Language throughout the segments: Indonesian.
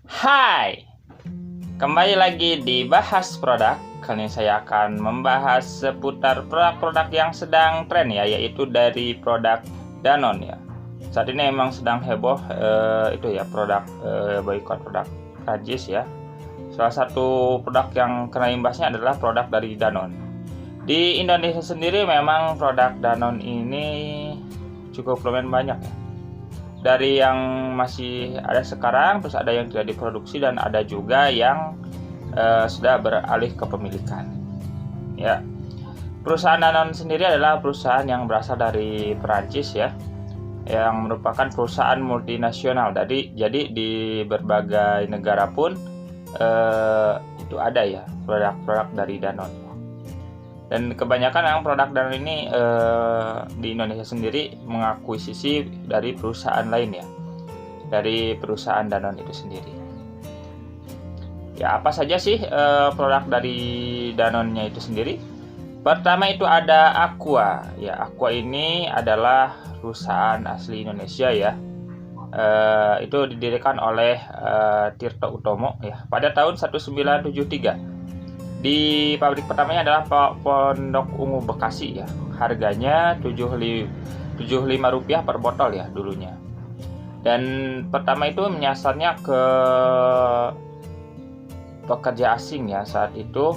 Hai, kembali lagi di Bahas Produk. Kali ini saya akan membahas seputar produk-produk yang sedang tren ya, yaitu dari produk Danone ya. Saat ini memang sedang heboh itu ya produk boykot produk Prancis ya. Salah satu produk yang kena imbasnya adalah produk dari Danone. Di Indonesia sendiri memang produk Danone ini cukup lumayan banyak ya. Dari yang masih ada sekarang, terus ada yang tidak diproduksi, dan ada juga yang sudah beralih kepemilikan. Ya, perusahaan Danone sendiri adalah perusahaan yang berasal dari Perancis ya, yang merupakan perusahaan multinasional. Jadi di berbagai negara pun itu ada ya produk-produk dari Danone. Dan kebanyakan yang produk Danone ini di Indonesia sendiri mengakuisisi dari perusahaan lain ya, dari perusahaan Danone itu sendiri. Ya, apa saja sih produk dari Danone-nya itu sendiri? Pertama itu ada Aqua. Ya, Aqua ini adalah perusahaan asli Indonesia ya. Itu didirikan oleh Tirto Utomo ya pada tahun 1973. Di pabrik pertamanya adalah Pondok Ungu Bekasi ya. Harganya Rp75 per botol ya dulunya. Dan pertama itu menyasarnya ke pekerja asing ya saat itu.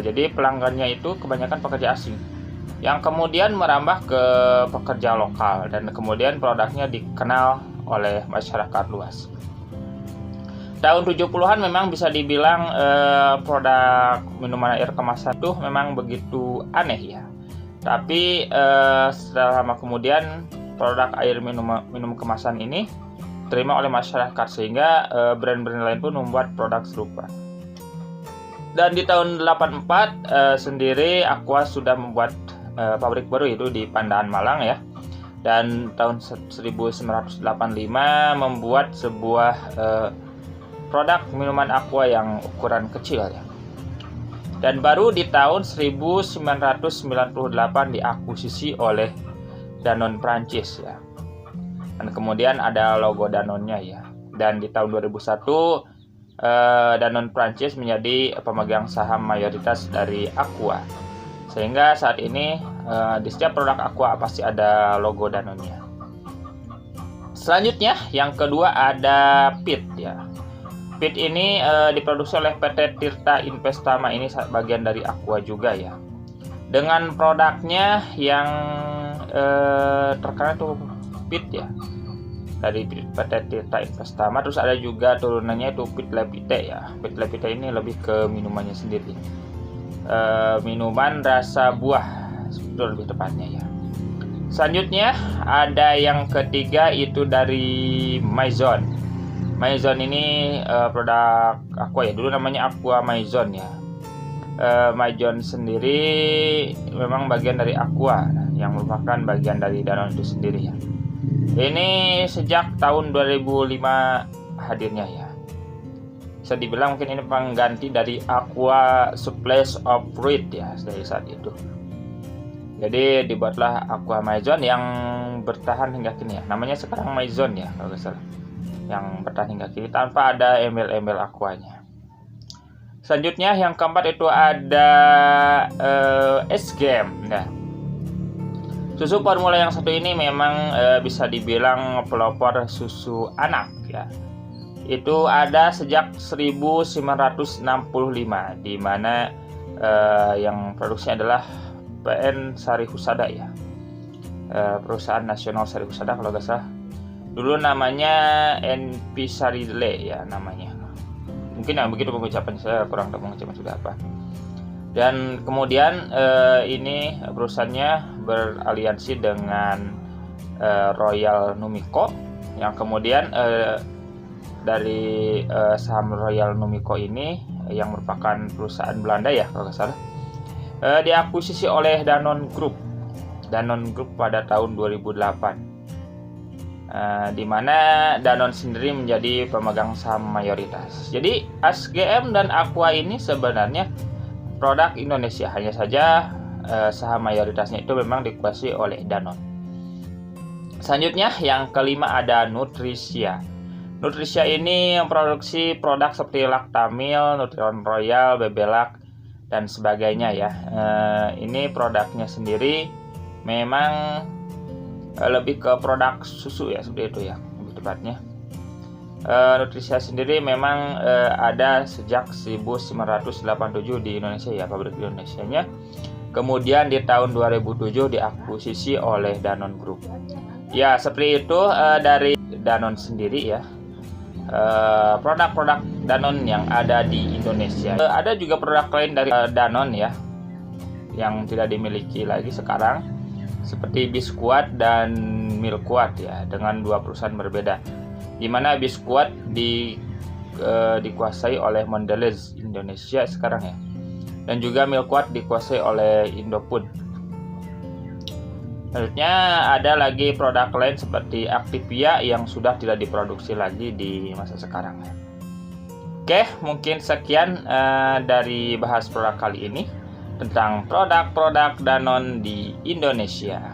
Jadi pelanggannya itu kebanyakan pekerja asing yang kemudian merambah ke pekerja lokal, dan kemudian produknya dikenal oleh masyarakat luas. Tahun 70-an memang bisa dibilang produk minuman air kemasan itu memang begitu aneh ya. Tapi setelah lama kemudian produk air minum kemasan ini diterima oleh masyarakat, sehingga brand-brand lain pun membuat produk serupa. Dan di tahun 84 sendiri Aqua sudah membuat pabrik baru, itu di Pandaan Malang ya. Dan tahun 1985 membuat sebuah produk minuman Aqua yang ukuran kecil ya. Dan baru di tahun 1998 diakuisisi oleh Danone Prancis ya. Dan kemudian ada logo Danone-nya ya. Dan di tahun 2001 Danone Prancis menjadi pemegang saham mayoritas dari Aqua. Sehingga saat ini di setiap produk Aqua pasti ada logo Danone-nya. Selanjutnya yang kedua ada Pit ya. Pit ini diproduksi oleh PT Tirta Investama, ini bagian dari Aqua juga ya. Dengan produknya yang terkenal itu Pit ya, dari PT Tirta Investama. Terus ada juga turunannya itu Pit Lepite ya. Pit Lepite ini lebih ke minumannya sendiri, minuman rasa buah itu lebih tepatnya ya. Selanjutnya ada yang ketiga itu dari Maison. Maison ini produk Aqua ya, dulu namanya Aqua Maison ya. Maison sendiri memang bagian dari Aqua yang merupakan bagian dari Danone itu sendiri ya. Ini sejak tahun 2005 hadirnya ya. Bisa dibilang mungkin ini pengganti dari Aqua Splash of Fruit ya dari saat itu. Jadi dibuatlah Aqua Maison yang bertahan hingga kini ya. Namanya sekarang Maison ya kalau nggak salah, yang bertahan hingga kini tanpa ada embel-embel Aquanya. Selanjutnya yang keempat itu ada SGM. Nah, susu formula yang satu ini memang bisa dibilang pelopor susu anak ya. Itu ada sejak 1965, di mana yang produksinya adalah PN Sari Husada ya, perusahaan nasional Sari Husada kalau nggak salah. Dulu namanya NP Sarile ya namanya. Mungkin yang begitu pengucapan, saya kurang tahu pengucapan sudah apa. Dan kemudian ini perusahaannya beraliansi dengan Royal Numiko, yang kemudian dari saham Royal Numiko ini yang merupakan perusahaan Belanda ya kalau nggak salah, diakuisisi oleh Danone Group pada tahun 2008. Di mana Danone sendiri menjadi pemegang saham mayoritas. Jadi SGM dan Aqua ini sebenarnya produk Indonesia, hanya saja saham mayoritasnya itu memang dikuasai oleh Danone. Selanjutnya yang kelima ada Nutrisia. Nutricia ini memproduksi produk seperti Lactamil, Nutrion Royal, Bebelac, dan sebagainya ya. Ini produknya sendiri memang lebih ke produk susu ya, seperti itu ya, lebih tepatnya. Nutricia sendiri memang ada sejak 1987 di Indonesia ya, pabrik di Indonesianya. Kemudian di tahun 2007 diakuisisi oleh Danone Group. Ya, seperti itu dari Danone sendiri ya. Produk-produk Danone yang ada di Indonesia. Ada juga produk lain dari Danone ya, yang tidak dimiliki lagi sekarang, seperti Biskuat dan Milkuat ya, dengan dua perusahaan berbeda. Di mana Biskuat dikuasai oleh Mondelez Indonesia sekarang ya, dan juga Milkuat dikuasai oleh Indofood. Selanjutnya ada lagi produk lain seperti Activia yang sudah tidak diproduksi lagi di masa sekarang. Oke, mungkin sekian dari bahas produk kali ini tentang produk-produk Danone di Indonesia.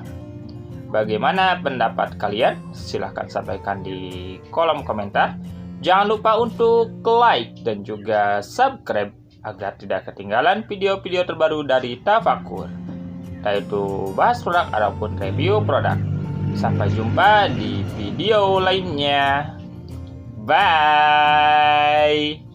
Bagaimana pendapat kalian? Silahkan sampaikan di kolom komentar. Jangan lupa untuk like dan juga subscribe agar tidak ketinggalan video-video terbaru dari Tafakur, yaitu bahas produk ataupun review produk. Sampai jumpa di video lainnya. Bye.